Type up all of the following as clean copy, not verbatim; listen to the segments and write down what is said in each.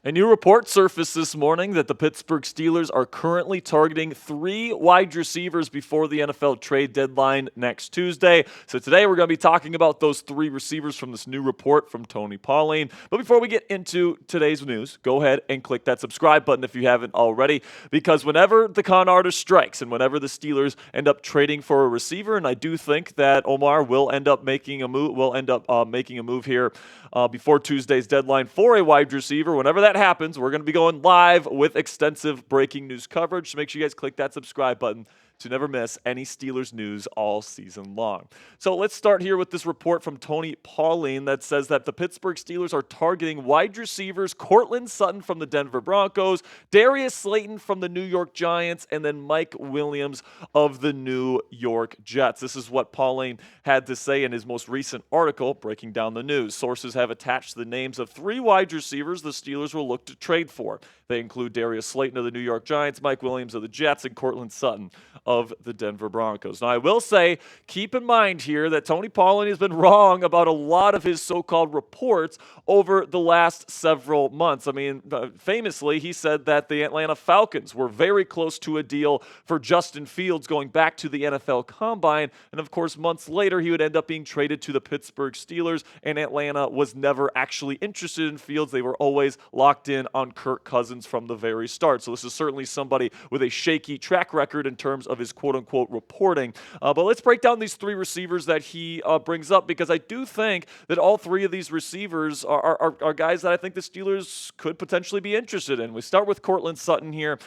A new report surfaced this morning that the Pittsburgh Steelers are currently targeting 3 wide receivers before the NFL trade deadline next Tuesday. So today we're going to be talking about those 3 receivers from this new report from Tony Pauline. But before we get into today's news, go ahead and click that subscribe button if you haven't already, because whenever the con artist strikes and whenever the Steelers end up trading for a receiver, and I do think that Omar will end up making a move here before Tuesday's deadline for a wide receiver. Whenever that happens, we're going to be going live with extensive breaking news coverage. So make sure you guys click that subscribe button to never miss any Steelers news all season long. So let's start here with this report from Tony Pauline that says that the Pittsburgh Steelers are targeting wide receivers Courtland Sutton from the Denver Broncos, Darius Slayton from the New York Giants, and then Mike Williams of the New York Jets. This is what Pauline had to say in his most recent article breaking down the news. Sources have attached the names of 3 wide receivers the Steelers will look to trade for. They include Darius Slayton of the New York Giants, Mike Williams of the Jets, and Courtland Sutton of the Denver Broncos. Now, I will say, keep in mind here that Tony Pauline has been wrong about a lot of his so-called reports over the last several months. I mean, famously, he said that the Atlanta Falcons were very close to a deal for Justin Fields going back to the NFL Combine, and of course, months later, he would end up being traded to the Pittsburgh Steelers, and Atlanta was never actually interested in Fields. They were always locked in on Kirk Cousins from the very start. So this is certainly somebody with a shaky track record in terms of his quote-unquote reporting. But let's break down these 3 receivers that he brings up, because I do think that all 3 of these receivers are guys that I think the Steelers could potentially be interested in. We start with Courtland Sutton here.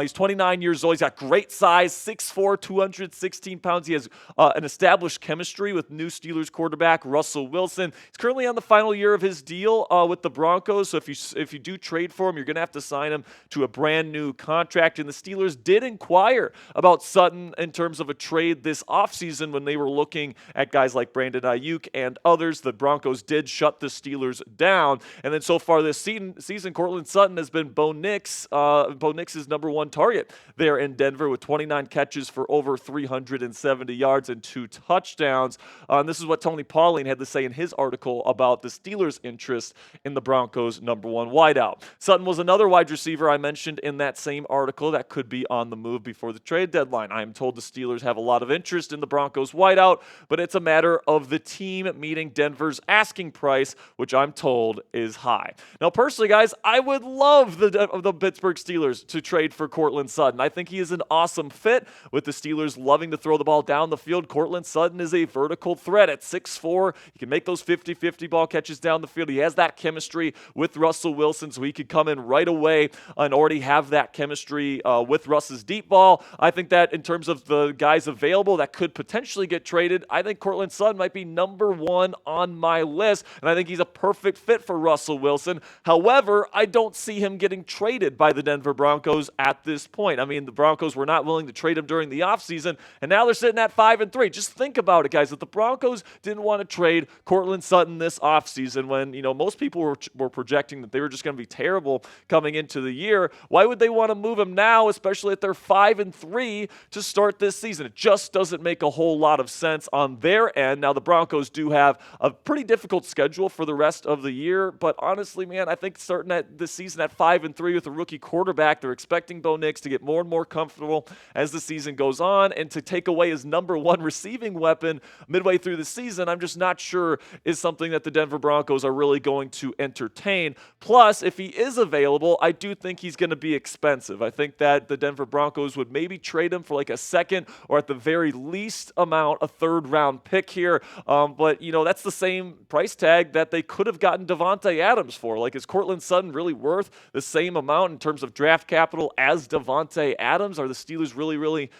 He's 29 years old. He's got great size, 6'4", 216 pounds. He has an established chemistry with new Steelers quarterback Russell Wilson. He's currently on the final year of his deal with the Broncos, so if you do trade for him, you're going to have to sign him to a brand new contract, and the Steelers did inquire about Sutton in terms of a trade this offseason when they were looking at guys like Brandon Ayuk and others. The Broncos did shut the Steelers down, and then so far this season, Courtland Sutton has been Bo Nix's number 1 target there in Denver with 29 catches for over 370 yards and 2 touchdowns. And this is what Tony Pauline had to say in his article about the Steelers' interest in the Broncos' number 1 wideout. Sutton was another wide receiver I mentioned in that same article that could be on the move before the trade deadline. I am told the Steelers have a lot of interest in the Broncos wideout, but it's a matter of the team meeting Denver's asking price, which I'm told is high. Now, personally, guys, I would love the Pittsburgh Steelers to trade for Courtland Sutton. I think he is an awesome fit with the Steelers loving to throw the ball down the field. Courtland Sutton is a vertical threat at 6'4". He can make those 50-50 ball catches down the field. He has that chemistry with Russell Wilson, so he could come in right away and already have that chemistry with Russ's deep ball. I think that in terms of the guys available that could potentially get traded, I think Courtland Sutton might be number 1 on my list, and I think he's a perfect fit for Russell Wilson. However, I don't see him getting traded by the Denver Broncos at this point. I mean, the Broncos were not willing to trade him during the offseason, and now they're sitting at 5-3. Just think about it, guys. If the Broncos didn't want to trade Courtland Sutton this offseason when, most people were projecting that they were just going to be terrible coming into the year, why would they want to move him now, especially at their 5-3 to start this season? It just doesn't make a whole lot of sense on their end. Now, the Broncos do have a pretty difficult schedule for the rest of the year, but honestly, man, I think starting at this season at 5-3 with a rookie quarterback, they're expecting Bo Nix to get more and more comfortable as the season goes on, and to take away his number 1 receiving weapon midway through the season, I'm just not sure is something that the Denver Broncos are really going to entertain. Plus, if he is available, I do think he's going to be expensive. I think that the Denver Broncos would maybe trade him for like a second, or at the very least amount, a 3rd-round pick here. But, that's the same price tag that they could have gotten Davante Adams for. Like, is Courtland Sutton really worth the same amount in terms of draft capital as Davante Adams? Are the Steelers really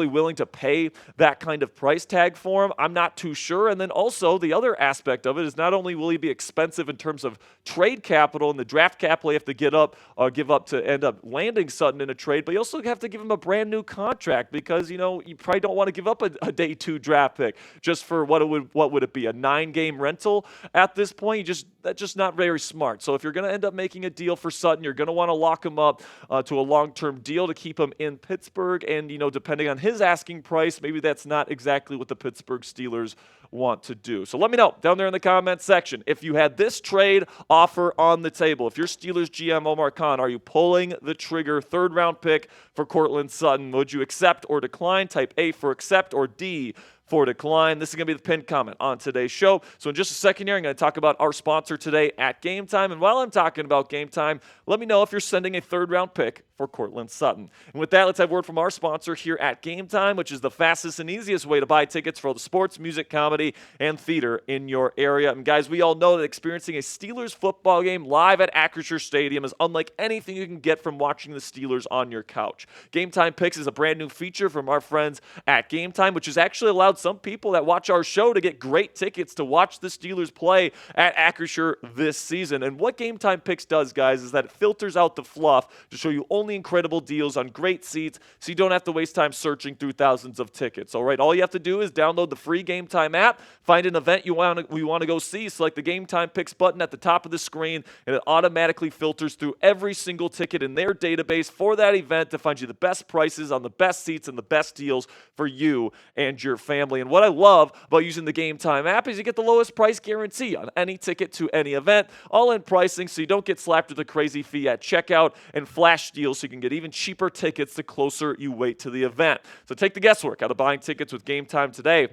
willing to pay that kind of price tag for him? I'm not too sure. And then also the other aspect of it is not only will he be expensive in terms of trade capital and the draft capital you have to give up to end up landing Sutton in a trade, but you also have to give him a brand new contract because, you probably don't want to give up a day 2 draft pick just for what would it be, a 9-game rental at this point? That's just not very smart. So if you're going to end up making a deal for Sutton, you're going to want to lock him up to a long-term deal to keep him in Pittsburgh. And, depending on his asking price, maybe that's not exactly what the Pittsburgh Steelers want to do. So let me know down there in the comment section if you had this trade offer on the table. If you're Steelers GM Omar Khan, are you pulling the trigger, third-round pick for Courtland Sutton? Would you accept or decline? Type A for accept or D for decline. This is going to be the pinned comment on today's show. So in just a second here, I'm going to talk about our sponsor today at Game Time. And while I'm talking about Game Time, let me know if you're sending a third-round pick for Courtland Sutton. And with that, let's have word from our sponsor here at Game Time, which is the fastest and easiest way to buy tickets for all the sports, music, comedy, and theater in your area. And guys, we all know that experiencing a Steelers football game live at Acrisure Stadium is unlike anything you can get from watching the Steelers on your couch. Game Time Picks is a brand new feature from our friends at Game Time, which has actually allowed some people that watch our show to get great tickets to watch the Steelers play at Acrisure this season. And what Game Time Picks does, guys, is that it filters out the fluff to show you only incredible deals on great seats so you don't have to waste time searching through thousands of tickets. All right, all you have to do is download the free Game Time app, find an event we want to go see, select the Game Time Picks button at the top of the screen, and it automatically filters through every single ticket in their database for that event to find you the best prices on the best seats and the best deals for you and your family. And what I love about using the Game Time app is you get the lowest price guarantee on any ticket to any event, all in pricing so you don't get slapped with a crazy fee at checkout, and flash deals so you can get even cheaper tickets the closer you wait to the event. So take the guesswork out of buying tickets with Game Time today.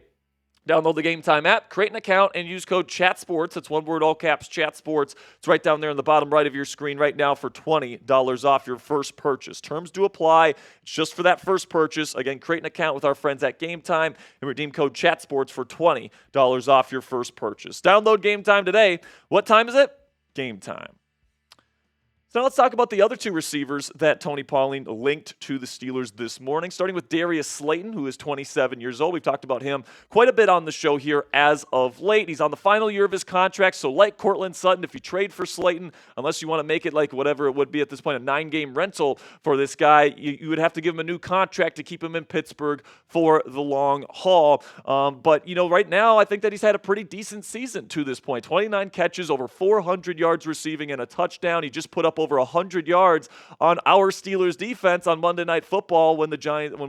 Download the Game Time app, create an account, and use code CHATSPORTS. That's one word, all caps, CHATSPORTS. It's right down there in the bottom right of your screen right now for $20 off your first purchase. Terms do apply. It's just for that first purchase. Again, create an account with our friends at Game Time and redeem code CHATSPORTS for $20 off your first purchase. Download Game Time today. What time is it? Game time. So now let's talk about the other two receivers that Tony Pauline linked to the Steelers this morning, starting with Darius Slayton, who is 27 years old. We've talked about him quite a bit on the show here as of late. He's on the final year of his contract, so like Courtland Sutton, if you trade for Slayton, unless you want to make it like whatever it would be at this point, a 9-game rental for this guy, you would have to give him a new contract to keep him in Pittsburgh for the long haul. But, right now, I think that he's had a pretty decent season to this point. 29 catches, over 400 yards receiving, and a touchdown. He just put up over 100 yards on our Steelers defense on Monday Night Football when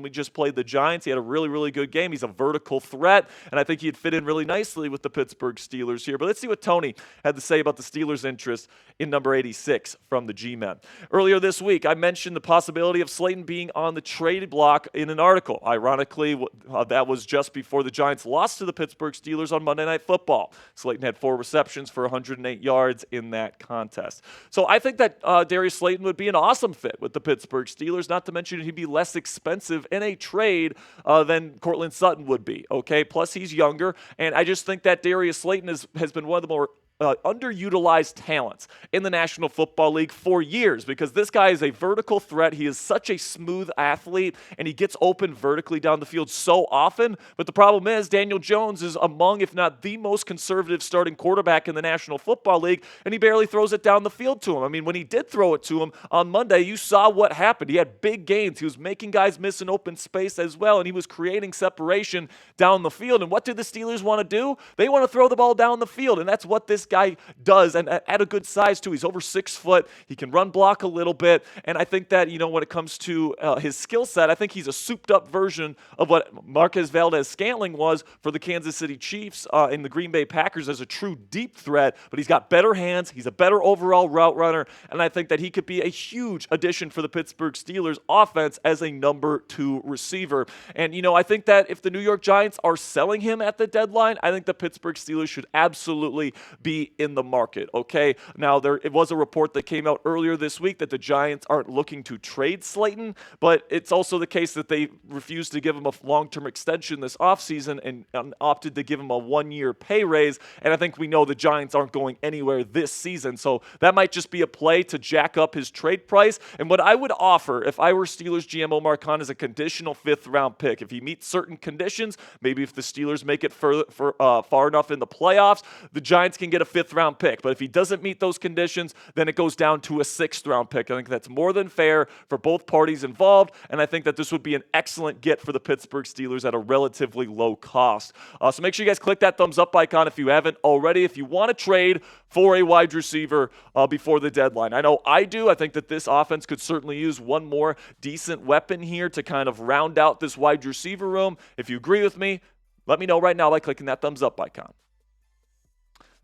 we just played the Giants. He had a really, really good game. He's a vertical threat, and I think he'd fit in really nicely with the Pittsburgh Steelers here. But let's see what Tony had to say about the Steelers' interest in number 86 from the G-Men. Earlier this week, I mentioned the possibility of Slayton being on the trade block in an article. Ironically, that was just before the Giants lost to the Pittsburgh Steelers on Monday Night Football. Slayton had 4 receptions for 108 yards in that contest. So I think that Darius Slayton would be an awesome fit with the Pittsburgh Steelers, not to mention he'd be less expensive in a trade than Courtland Sutton would be, okay? Plus, he's younger, and I just think that Darius Slayton has been one of the more underutilized talents in the National Football League for years, because this guy is a vertical threat. He is such a smooth athlete, and he gets open vertically down the field so often. But the problem is Daniel Jones is among, if not the most conservative starting quarterback in the National Football League, and he barely throws it down the field to him. I mean, when he did throw it to him on Monday, you saw what happened. He had big gains. He was making guys miss in open space as well, and he was creating separation down the field. And what do the Steelers want to do? They want to throw the ball down the field, and that's what this guy does, and at a good size too. He's over 6 foot. He can run block a little bit, and I think that when it comes to his skill set, I think he's a souped up version of what Marquez Valdez-Scantling was for the Kansas City Chiefs in the Green Bay Packers as a true deep threat. But he's got better hands. He's a better overall route runner, and I think that he could be a huge addition for the Pittsburgh Steelers offense as a number 2 receiver. And I think that if the New York Giants are selling him at the deadline, I think the Pittsburgh Steelers should absolutely be in the market, okay? Now, it was a report that came out earlier this week that the Giants aren't looking to trade Slayton, but it's also the case that they refused to give him a long-term extension this offseason and opted to give him a 1-year pay raise, and I think we know the Giants aren't going anywhere this season, so that might just be a play to jack up his trade price. And what I would offer if I were Steelers GM Omar Khan is a conditional 5th-round pick. If he meets certain conditions, maybe if the Steelers make it far enough in the playoffs, the Giants can get a 5th-round pick. But if he doesn't meet those conditions, then it goes down to a 6th-round pick. I think that's more than fair for both parties involved, and I think that this would be an excellent get for the Pittsburgh Steelers at a relatively low cost. So make sure you guys click that thumbs up icon if you haven't already, if you want to trade for a wide receiver before the deadline. I know I do. I think that this offense could certainly use one more decent weapon here to kind of round out this wide receiver room. If you agree with me, Let me know right now by clicking that thumbs up icon.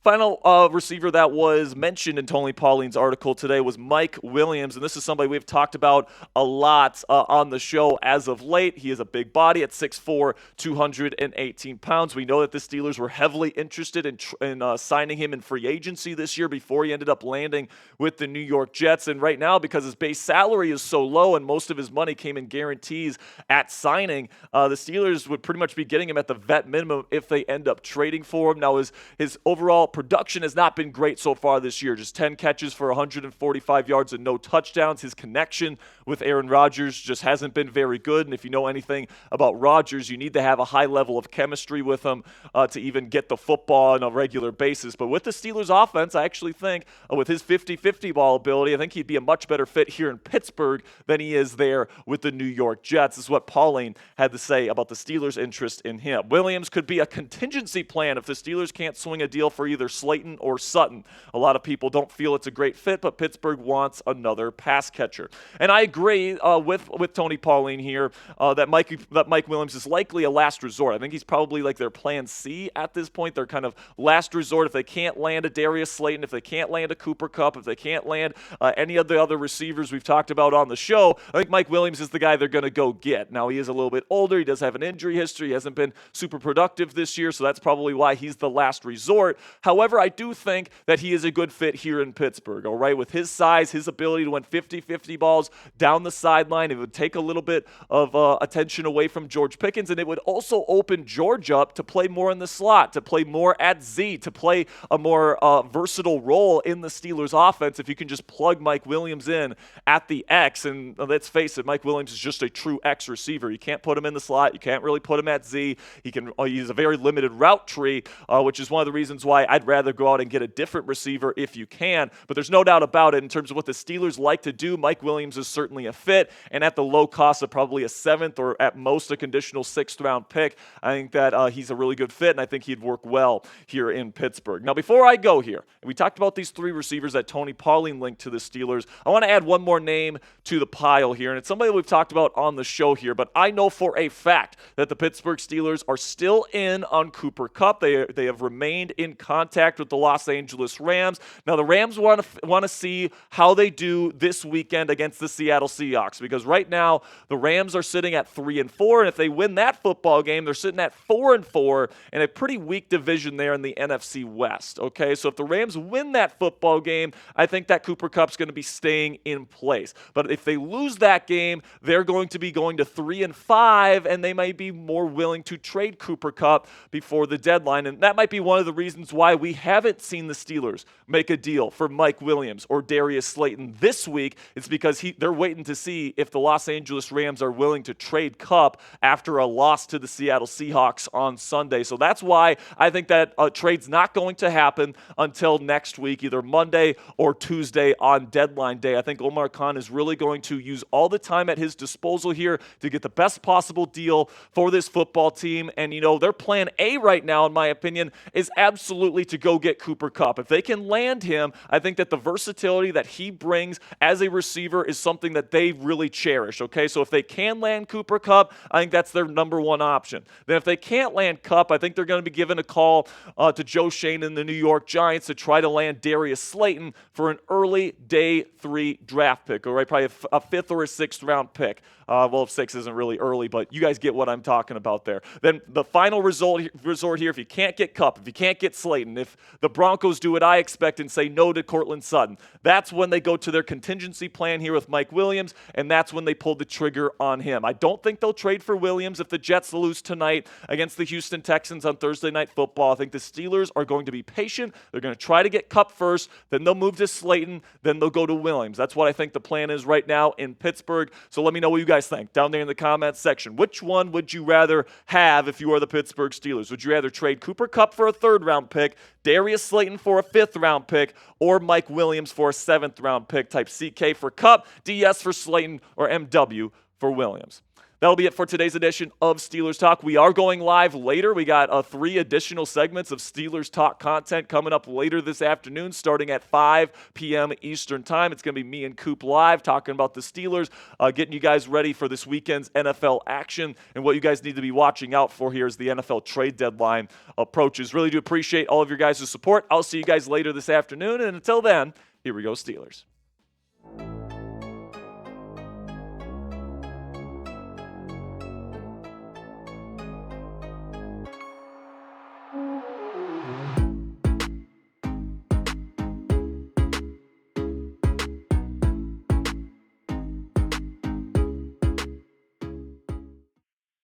Final receiver that was mentioned in Tony Pauline's article today was Mike Williams, and this is somebody we've talked about a lot on the show as of late. He is a big body at 6'4", 218 pounds. We know that the Steelers were heavily interested in signing him in free agency this year before he ended up landing with the New York Jets. And right now, because his base salary is so low and most of his money came in guarantees at signing, the Steelers would pretty much be getting him at the vet minimum if they end up trading for him. Now, his overall production has not been great so far this year. Just 10 catches for 145 yards and no touchdowns. His connection with Aaron Rodgers just hasn't been very good. And if you know anything about Rodgers, you need to have a high level of chemistry with him to even get the football on a regular basis. But with the Steelers offense, I actually think with his 50-50 ball ability, I think he'd be a much better fit here in Pittsburgh than he is there with the New York Jets. This is what Pauline had to say about the Steelers' interest in him. Williams could be a contingency plan if the Steelers can't swing a deal for either Slayton or Sutton. A lot of people don't feel it's a great fit, but Pittsburgh wants another pass catcher. And I agree with Tony Pauline here that Mike Williams is likely a last resort. I think he's probably like their plan C at this point. They're kind of last resort if they can't land a Darius Slayton, if they can't land a Cooper Kupp, if they can't land any of the other receivers we've talked about on the show. I think Mike Williams is the guy they're going to go get. Now, he is a little bit older. He does have an injury history. He hasn't been super productive this year, so that's probably why he's the last resort. However, I do think that he is a good fit here in Pittsburgh, all right? With his size, his ability to win 50-50 balls down the sideline, it would take a little bit of attention away from George Pickens, and it would also open George up to play more in the slot, to play more at Z, to play a more versatile role in the Steelers' offense if you can just plug Mike Williams in at the X. And let's face it, Mike Williams is just a true X receiver. You can't put him in the slot. You can't really put him at Z. He's a very limited route tree, which is one of the reasons why I'd rather go out and get a different receiver if you can. But there's no doubt about it in terms of what the Steelers like to do. Mike Williams is certainly a fit, and at the low cost of probably a 7th or at most a conditional 6th round pick, I think that he's a really good fit, and I think he'd work well here in Pittsburgh. Now, before I go here, and we talked about these 3 receivers that Tony Pauline linked to the Steelers, I want to add one more name to the pile here, and it's somebody we've talked about on the show here, but I know for a fact that the Pittsburgh Steelers are still in on Cooper Kupp. They have remained in contact with the Los Angeles Rams. Now, the Rams want to see how they do this weekend against the Seattle Seahawks, because right now the Rams are sitting at 3-4, and if they win that football game, they're sitting at 4-4 in a pretty weak division there in the NFC West. Okay, so if the Rams win that football game, I think that Cooper Kupp's going to be staying in place. But if they lose that game, they're going to be going to 3-5, and they might be more willing to trade Cooper Kupp before the deadline. And that might be one of the reasons why we haven't seen the Steelers make a deal for Mike Williams or Darius Slayton this week. It's because they're waiting to see if the Los Angeles Rams are willing to trade Kupp after a loss to the Seattle Seahawks on Sunday. So that's why I think that trade's not going to happen until next week, either Monday or Tuesday on deadline day. I think Omar Khan is really going to use all the time at his disposal here to get the best possible deal for this football team. And, you know, their plan A right now, in my opinion, is absolutely to go get Cooper Kupp. If they can land him, I think that the versatility that he brings as a receiver is something that they really cherish, okay? So if they can land Cooper Kupp, I think that's their number one option. Then if they can't land Kupp, I think they're going to be giving a call to Joe Schoen and the New York Giants to try to land Darius Slayton for an early day 3 draft pick, all right? Probably a 5th or a 6th round pick. Well, 6 isn't really early, but you guys get what I'm talking about there. Then the final resort here, if you can't get Kupp, if you can't get Slayton, if the Broncos do what I expect and say no to Courtland Sutton, that's when they go to their contingency plan here with Mike Williams, and that's when they pull the trigger on him. I don't think they'll trade for Williams if the Jets lose tonight against the Houston Texans on Thursday Night Football. I think the Steelers are going to be patient. They're going to try to get Kupp first, then they'll move to Slayton, then they'll go to Williams. That's what I think the plan is right now in Pittsburgh. So let me know what you guys think down there in the comments section. Which one would you rather have if you are the Pittsburgh Steelers? Would you rather trade Cooper Kupp for a 3rd round pick, Darius Slayton for a 5th round pick, or Mike Williams for a 7th round pick? Type CK for Kupp, DS for Slayton, or MW for Williams. That'll be it for today's edition of Steelers Talk. We are going live later. We got 3 additional segments of Steelers Talk content coming up later this afternoon, starting at 5 p.m. Eastern Time. It's going to be me and Kupp live talking about the Steelers, getting you guys ready for this weekend's NFL action and what you guys need to be watching out for here as the NFL trade deadline approaches. Really do appreciate all of your guys' support. I'll see you guys later this afternoon. And until then, here we go, Steelers.